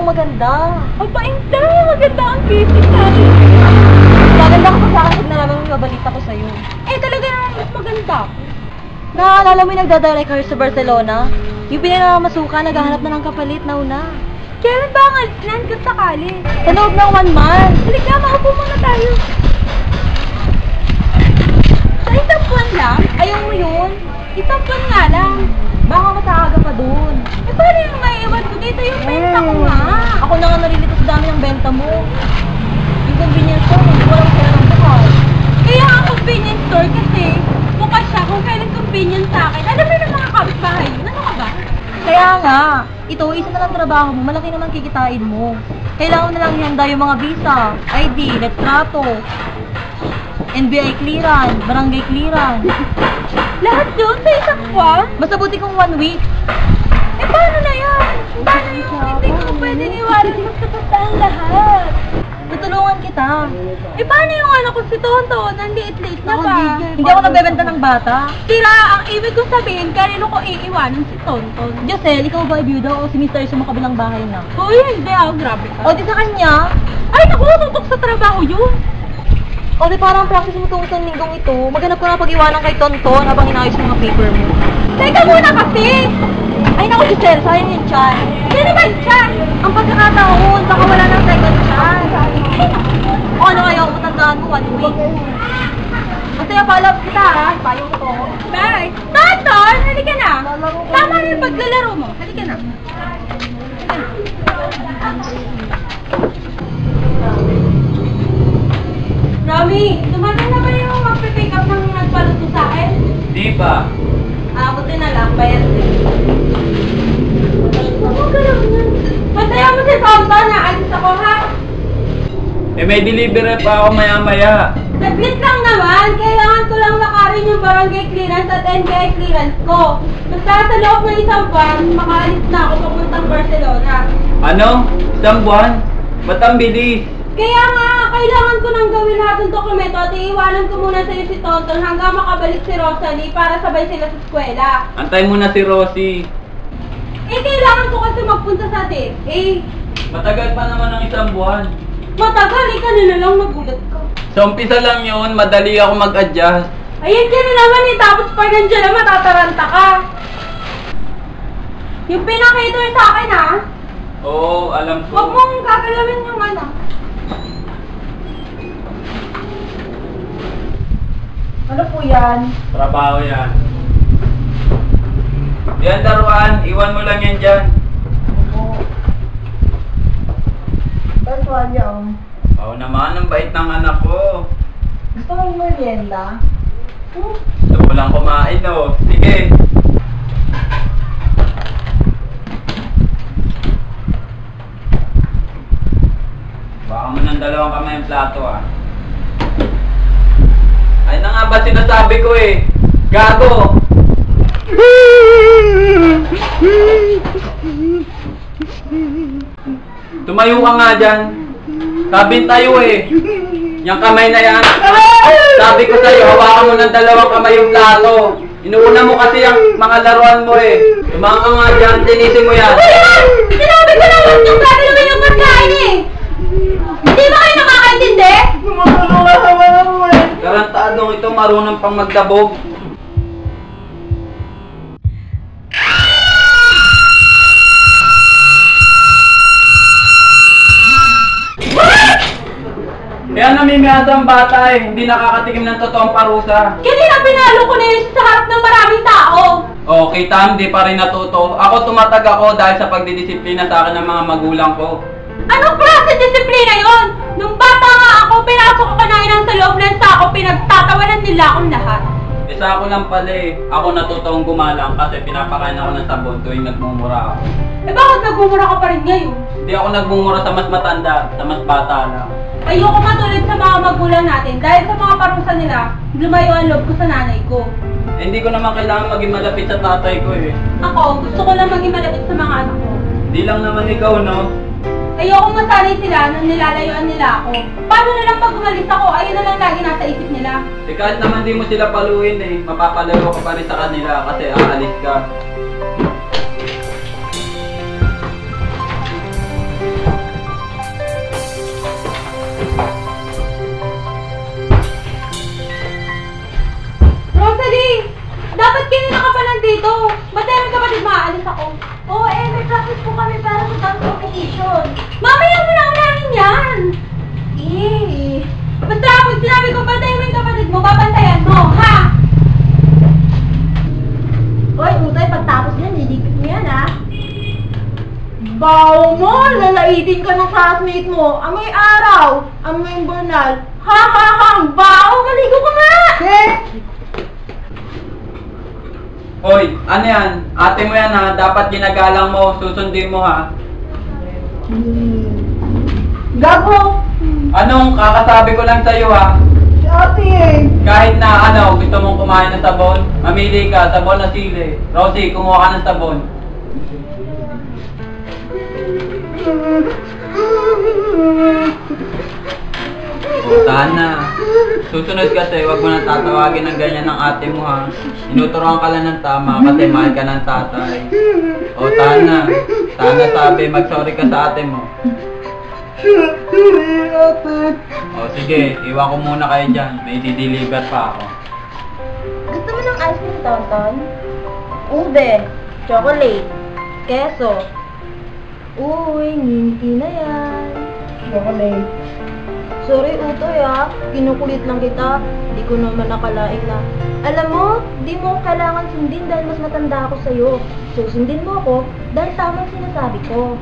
yung maganda. Papainda! Maganda ang kisig natin. Maganda ka pa sa akin pag nalaman mo yung babalita ko sa'yo. Eh, talaga naman mas maganda. Naalala mo yung nagdadirect her sa Barcelona? Yung pinamamasuka, naghahanap na ng kapalit na una. Kailan ba ang alis na hanggang sakali? Sa loob ng 1 month. Halika, maupo muna tayo. Sa isang buwan lang? Ayaw mo yun? Isang buwan nga lang. Baka mataaga pa dun. Eh, paano yung maiiwan ko dito yung benta ko nga? Ako na nga narilito sa dami ng benta mo. Yung convenience store, hindi ko lang sila ng bukas. Kaya ang convenience store kasi, bukas siya kung kailan convenient sa akin. Alam mo yung mga kapitbahay yun? Ano ka ba? Kaya nga, ito, isa na lang trabaho mo, malaki naman kikitain mo. Kailangan mo na lang ihanda yung mga visa, ID, retrato, NBI clearance, barangay clearance. Lahat doon sa isang buwan? Mas mabuti kung 1 week. Eh, paano na yan? Paano yung hindi ko pwedeng iwanan magsapunta ang lahat? Tutulungan kita. Eh, paano yung anak ko si Tonto? Nanliit-liit na ba? Hindi ako nagbebenta ng bata. Tira, ang ibig kong sabihin, kanino ko iiwanan si Tonton? Josel, ikaw ba ay byuda o si Mr. sa makabilang bahay na? Uy, hindi ako, grabe ka. O di sa kanya, Ay, naku, tutok sa trabaho yun. o di parang practice mo tungkol sa linggong ito. Maghanap ko na pag-iwanan kay Tonton habang inayos yung mga paper mo. Teka muna kasi! Ay naku, Giselle, sayang yung chan. Sino ba siya? Ang pagkakataon, baka wala ng second chance. O ano kayo, matandaan mo, 1 week. Masaya pala kita ha, payong ko. Bye! Tonton, halika na. Tama na yung paglalaro mo. Halika na. Rami, dumating na ba yung magpipick up ng nagpaluto sa akin? Di ba? Buti na lang, bayad din. Ano gano'n yan? Masaya mo si Tonton, naalis ako ha? Eh may delivery pa ako maya-maya. Saglit lang naman, kailangan ko lang lakarin yung barangay clearance at NBI clearance ko. Basta sa loob ng isang buwan, makaalis na ako papuntang Barcelona. Ano? Isang buwan? Ba't ang bilis? Kaya nga, kailangan ko nang gawin lahat ng dokumento at iiwanan ko muna sa'yo si Tonton hanggang makabalik si Rosalie para sabay sila sa eskwela. Antay mo na si Rosie. Eh, kailangan ko kasi magpunta sa DFA. Matagal pa naman ang isang buwan. Matagal, kanina lang nagulat ko. Sa umpisa lang yun, madali ako mag-adjust. Ayan ka na naman eh, tapos pag nandiyan na matataranta ka. Yung pinakator sa akin ha, Oo, alam ko. huwag mong gagalawin yung ano. Ano po yan? Trabaho yan. Yan laruan, iwan mo lang yan dyan. Oo. Tatuan niya Oo naman, ang bait ng anak ko. Gusto mong merienda? Gusto ko lang kumain oh. Sige. Baka mo ng 2 kamay ang plato ah. Ay na nga ba sinasabi ko eh. Gago! Tumayo ka nga dyan. Sabi tayo eh. Yung kamay na yan. Sabi ko sa'yo, hawakan mo ng 2 kamay yung plato. Inuuna mo kasi yung mga laruan mo eh. Tumaka ka nga dyan, linisin mo yan. Ayan! Sinabi ko naman yung gagawin yung pagkain eh! Hindi ba kayo nakakaintindi? Tarantadong ito, marunong pang magdabog. Kaya namimiyasa ang bata eh, hindi nakakatikim ng totoong parusa. Kanina pinalo ko na yun sa harap ng maraming tao. Okay, Tam, di pa rin natuto. Ako tumatag ako dahil sa pagdidisiplina sa akin ng mga magulang ko. Anong klase disiplina yon? Nung bata nga ako, pinasok ko kanina sa loob ng sako, pinagtatawanan nila akong lahat. Isa ako lang pala eh. Ako natutong gumalang kasi pinapakain ako ng sabon tuwing nagmumura ako. Eh bakit nagmumura ka pa rin ngayon? Hindi ako nagmumura sa mas matanda, sa mas bata lang. Ayoko matulad sa mga magulang natin dahil sa mga parusa nila, lumayo ang loob ko sa nanay ko. Eh, hindi ko naman kailangan maging malapit sa tatay ko eh. Ako, gusto ko lang maging malapit sa mga anak ko. Di lang naman ikaw, no? Ayoko masanay sila nang nilalayuan nila ako. Paano na lang pag umalis ako, ayun na lang lagi nasa isip nila. Eh, kahit naman di mo sila paluin eh. Mapapalayo ka pa rin sa kanila kasi aalis ka. classmate mo, amoy araw, amoy burnal. Ha ha ha, ang baho, maligo ka nga! Hoy, ano yan? Ate mo yan ha, dapat ginagalang mo, susundin mo ha. Gago! Anong kakasabi ko lang sa'yo ha? Si ate eh. Kahit na ano, gusto mong kumain ng sabon, mamili ka, sabon na sili. Rosie, kumuha ka ng sabon. Tahan na. Susunod kasi, wag mo nang tatawagin ng ganyan ng ate mo ha. Inuturoan ka lang ng tama kasi mahal ka ng tatay. Tahan na. Tahan na sabi, mag-sorry ka sa ate mo. Sige, iwan ko muna kayo dyan. May di-deliver pa ako. Gusto mo ng ice cream, Tonton? Ube, chocolate, keso. Uy, minty na yan. Chocolate. Sorry, Utoy kinukulit lang kita. Di ko naman nakalain na. Alam mo, di mo kailangan sundin dahil mas matanda ako sa'yo. So, sundin mo ako dahil tama ang sinasabi ko.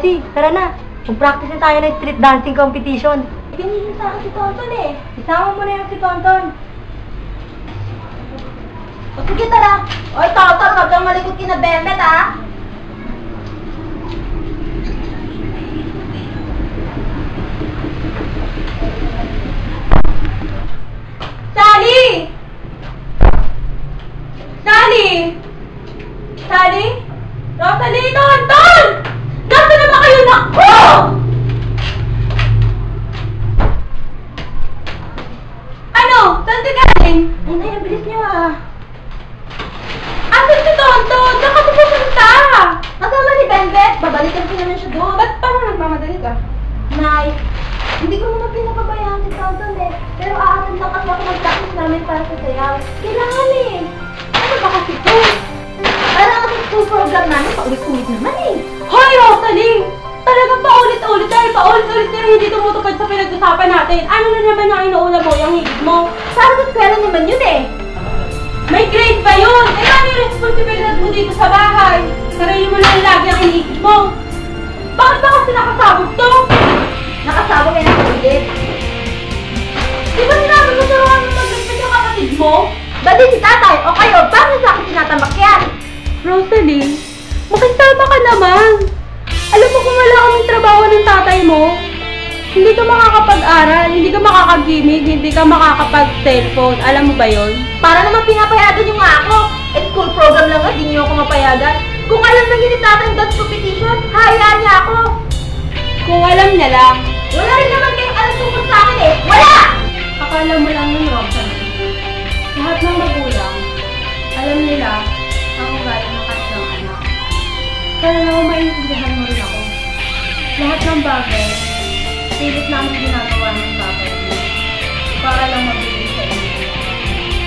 Si, tara na. Mag-practice na tayo ng street dancing competition. Ganyan sa akin si Tonton eh. Isama mo na yan si Tonton. O sige, tara. Oy, Tonton, wag kang malikot kina Bembet Sally! Sally! Sally? Rosalie, Tonton! Nasaan na ba kayo na? Ano? Saan ka galing? Ay, ang bilis niyo Asan si Tonton? Saan ka pupunta? Kasama ni Bembet. Babalikan ko naman siya doon. Ba't parang nagmamadali ka? Nay, hindi ko naman pinapabayaan si Tonton Pero aaral lang kasi ako mag-practice namin para sa sayaw. Kailangan Ano ba kasi ito? Parang ang school program namin, paulit-ulit naman Hoy, Rosalie! Talagang paulit-ulit dahil paulit-ulit pero hindi tumutupad sa pinag-usapan natin. Ano na naman ang inuuna mo, yung higit mo? Para sa eskwela naman yun May grade pa yun! Eh, ano yung responsibilidad mo dito sa bahay? Sarili mo lang lagi ang iniisip mo. Bakit ba kasi nakasabog to? Nakasabog kayo ng ulit. Di ba sinabi mo sa ruang mag-respect yung kapatid mo? Ba't di si tatay o kayo? Bakit sa akin tinatambak yan? Rosalie, makisama ka naman. Alam mo kung wala kaming trabaho ng tatay mo, hindi ka makakapag-aral, hindi ka makakagimig, hindi ka makakapag-cellphone. Alam mo ba yon? Para naman pinapayagan niyo nga ako. School program lang di niyo ako mapayagan. Kung alam na hindi tatay yung dance competition, hayaan niya ako. Kung alam niya lang, Wala rin naman kayong alam tungkol sa akin Wala! akala mo lang yun, Rosalie. Lahat ng magulang, alam nila ang ugali ng kanilang anak. Kaya naman maintindihan mo rin ako. Lahat ng bagay, pilit namin ginagawa ng tatay mo para lang mabigay sa inyo.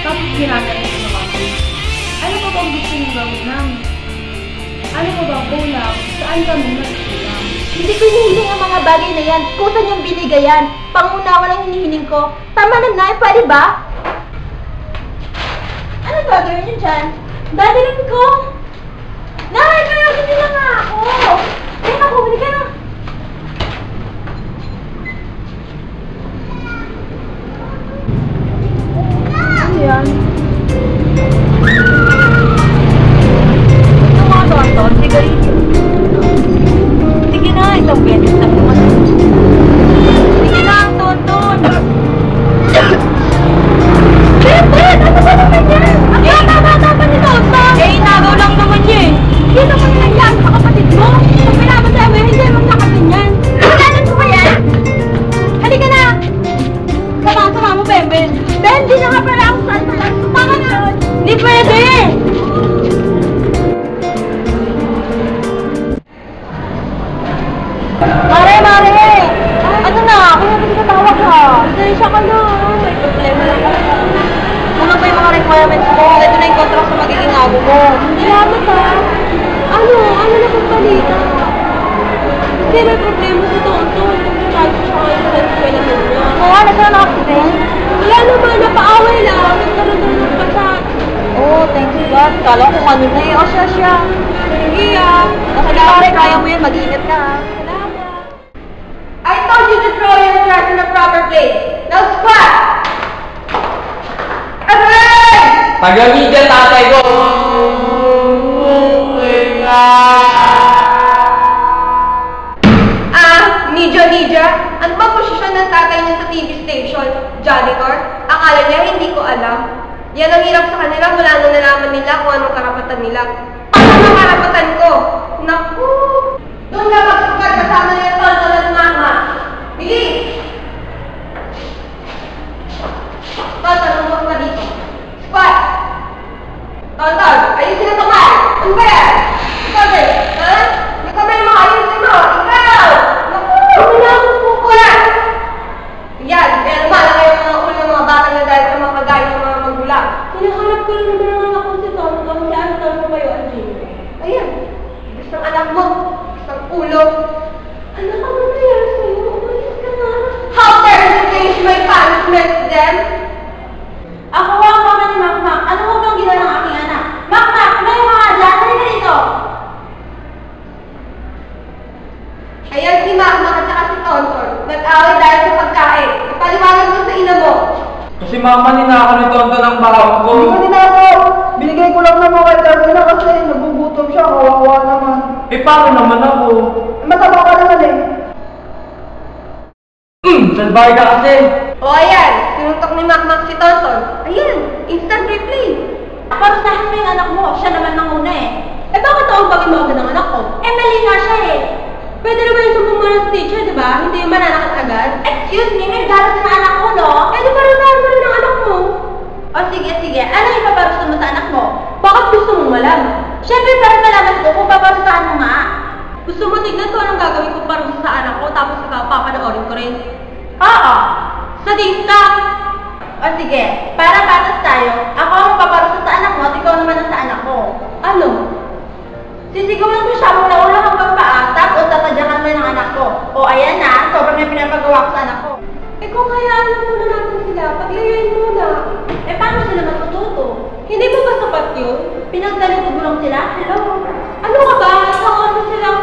Tapos ginagalit mo kami. Ano pa bang gusto niyo gawin namin? Ano pa bang kulang? Saan kami nagkulang? Hindi ko hinihiling ang mga bagay na yan. Kusa niyong binigay yan. Pangunawa lang hinihiling ko. Tama na, Nay. Pwede ba? Ano gagawin niyo dyan? Dadalhin ko! Nay, kaya hindi na nga ako. Ay, naku, bili ka na! Ano yan? Ito mga Tonton, sigarilyo. Sige na, isang beses lang naman. Sige na, Tonton. Bebe, ano ba naman yan? Ang bata-bata pa ni Tonton. Inagaw lang naman niya eh! Hindi naman nangyari sa kapatid mo. Pag pinabasa mo, hindi naman nakaganyan! Kailangan ko ba yan? Halika na! Sama mo, Bebe! Ben, di na nga pala ako saan pala. Tama na. Hindi pwede! Mare! Ano na? Kaya ba ka tawag ha? Pasensya ka na! May problema lang ako. Ano ba yung mga requirements mo? Ito na yung contract sa magiging abo mo. Salamat ha! Ano? Ano na bang balita? Hindi, may problema si Tonton. Nagkakalit siya kayo sa eskwela niya. Oo, nasa na accident? Wala naman, napaaway lang. Nagkaroon ng pasat. Oo, Oh, thank you God. Kala ko kung ano na eh. O siya. Sige pare, kaya mo yan. Mag-iingat ka ha. Salamat. I told you to throw your trash in a proper place. Now squat! Agad! Paglamig dyan, tatay ko! Nidya? Ano ba posisyon ng tatay niya sa TV station? Janitor? Akala niya hindi ko alam. Yan ang hirap sa kanila mula nung nalaman nila kung anong karapatan nila. Ano ang karapatan ko? Naku! Doon ka magsukat kasama niya Tonton at Mama. Bilis! Tonton, umuha ka dito. Squat! Tonton, ayusin na tumal! Ano ba yan? Ikaw din, ha? Yung kamay mo, ayusin mo! Ikaw! Yan, kaya lumalaki yung mga ulo ng mga bata na dahil sa mga kagaya ng mga magulang. Hinahanap ko lang naman ang anak ko si Tonton. Si Anton mo ba yung Anjing? Ayan, gusto ng anak mo, gusto ng ulo. Anak, ano nangyari sa'yo? Umalis ka na. How dare you change my punishment then? Ako ang mama ni Makmak. Ano mo bang ginawa ng aking anak? Makmak, ano yung mga dyan? Halika dito! Ayan si Mama at saka si Tonton. Nag-away dahil sa pagkain. Ipaliwanag mo sa ina mo. Kasi mama, ninakaw ni Tonton ang bahang ko. Hindi ko ninakaw. Binigay ko lang naman kay Carmina kasi nagugutom siya, kawawa naman. Eh, paano naman ako? Mataba ka naman eh. Salbay ka kasi. O ayan, sinuntok ni Makmak si Tonton. Ayan, instant replay. Parusahan mo yung anak mo. Siya naman nanguna eh. Eh bakit ako bagay mo agad ng anak ko? Eh mali nga siya eh. Pwede naman yung sumbong mo ng teacher, di ba? Hindi yung mananakat agad. Excuse me, may galas na anak ko, no? Eh, di parusahan mo rin ang anak mo. O sige. Ano yung paparusa mo sa anak mo? Bakit gusto mong malaman? Siyempre, para malaman ko kung paparusahan mo nga. Gusto mo tignan ko anong gagawin ko para sa anak ko, tapos papanoorin ko rin. Oo. Sadista! O sige, para patas tayo, ako ang paparusa sa anak mo at ikaw naman ang sa anak ko. Ano? Sisigawan ko siya mula ulo hanggang paa, tapos tatadyakan mo ng anak ko. O ayan na, sobrang may pinapagawa ko sa anak ko. Eh kung hayaan lang muna natin sila, paglayain muna. Eh paano sila matututo? Hindi mo ba sapat yun? Pinagdalikod mo lang sila? Hello? Ano ka ba? Nakaano silang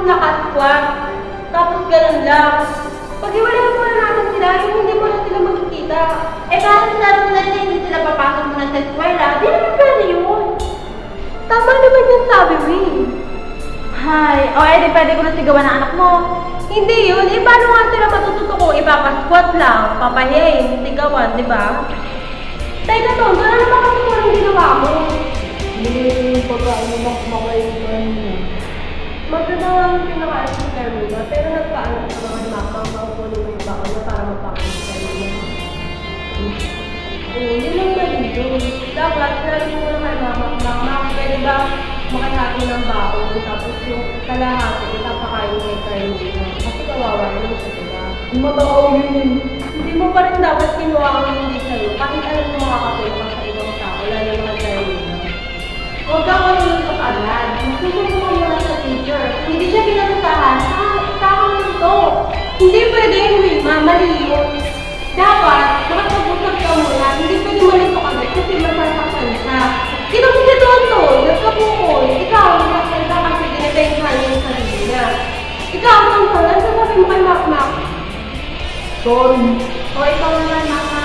nakasquat. Tapos ganun lang. Pag-iwalayan muna natin sila, yung hindi mo na sila makikita. Eh paano sabi nila na hindi sila papasok muna sa eskwela? Di naman pwede yun. Tama naman yung sabi mo eh. Hay, o edi pwede ko na sigawan ng anak mo. Hindi yun. Eh, paano nga sila matututo kung ipapasquat lang, papahiyain, sigawan, di ba? Teka to, ano naman kasi kung anong ginawa mo? Hindi pagkain mo makain ka niya. Maganda nga yung pinakain sa Carmina, pero nagpaano sa mga makang maupunin mo yung bako niya para magpakain sa Carmina. Oo, yun lang mali yun. Dapat, sinabi mo na kay Mama, pwede ba makahati ng bako, tapos yung kalahati, ipapakain kay Carmina. Kasi kawawa naman siya, diba? Matakaw yun eh. Hindi mo pa rin dapat kinuha ang hindi sa'yo, kahit alam mo makakatulong ka sa ibang tao, lalo naman Carmina. Huwag ka maluluntok agad. Susunod mo muna sa teacher. Hindi siya pinarusahan. Ito. Hindi pwede yun, Wilma. Mali yun. Dapat, makapag-usap ka muna. Hindi pwede malito agad kasi masasaktan siya. Kinong si Tonton, nagkapukol. Ikaw, nagkakita kasi dinibenghan yung sarili niya. Ikaw, Tonton, ano sasabi mo kay Makmak? Sorry. O ikaw naman, mama.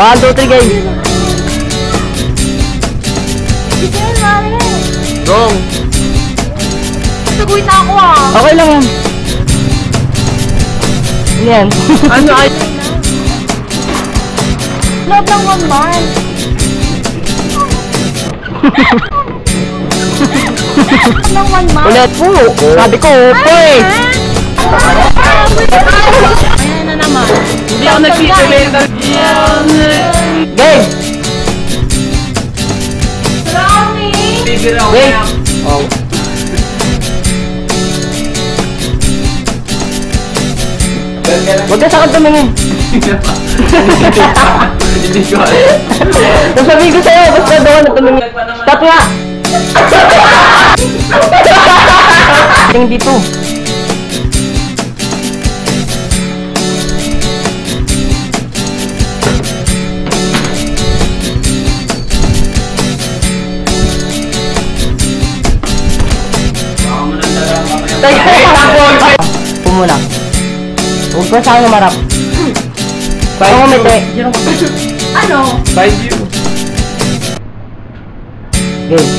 1, 2, 3, game. Dito yun, mare. Wrong. Saguin na ako ah. Okay lang yan. Ano yan? Ano ay? Love lang 1 month. Love lang 1 month. Ulit po. Sabi ko, opo eh. Ayan na naman. Hindi ako nagpipilitan. Game. Bibira ako Wait. na. Oh. Huwag ka sa akin tumingin. Hindi ko alam. Kung sabihin ko sa'yo, basta doon na tumingin. Stop nga! Tingin dito. Baka mo ng dalawang kamay yung Teka, pumula. Huwag ka sa akin umarap. Ako ngumiti. Ano? Side view. Game.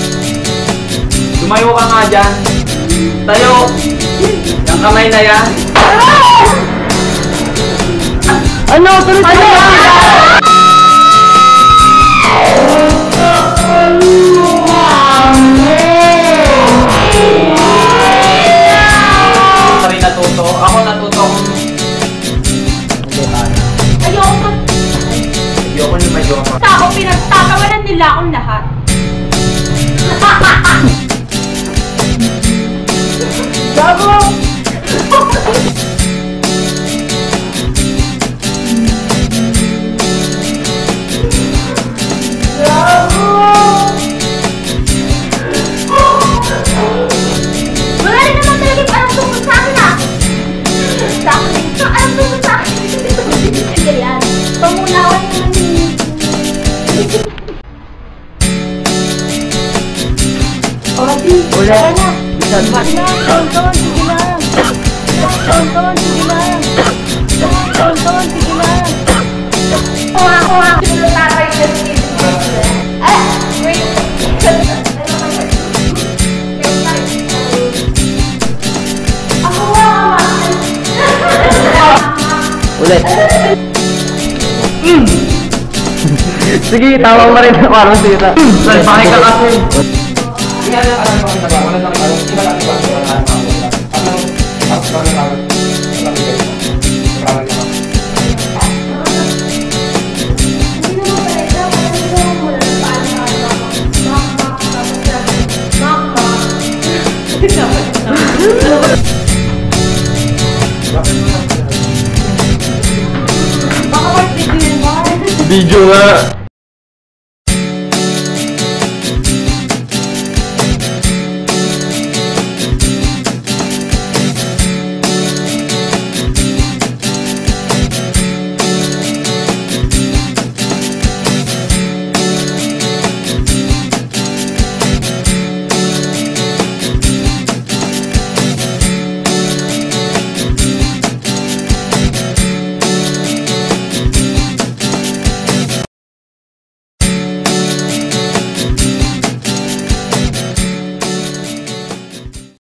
Tumayo ka nga dyan. Tayo. Yung kamay na yan. Ano? Tuloy tayo! Ako rin natuto. Ako natuto kung Ayoko pa. ayoko ni Mayoka. Tao, pinagtatawanan nila akong lahat. Gago! Wala rin naman talagang alam tungkol sa akin ah. Sa akin ito, alam tungkol sa akin. Sige yan. Pamunawan naman ni... Ulit. Tonton, sige lang. Tonton, sige lang. Tonton, sige lang. Ulit. Sige, tama mo rin. Parang sige na. Salpake ka kasi. Baka mag-video yun, Mar. Video nga.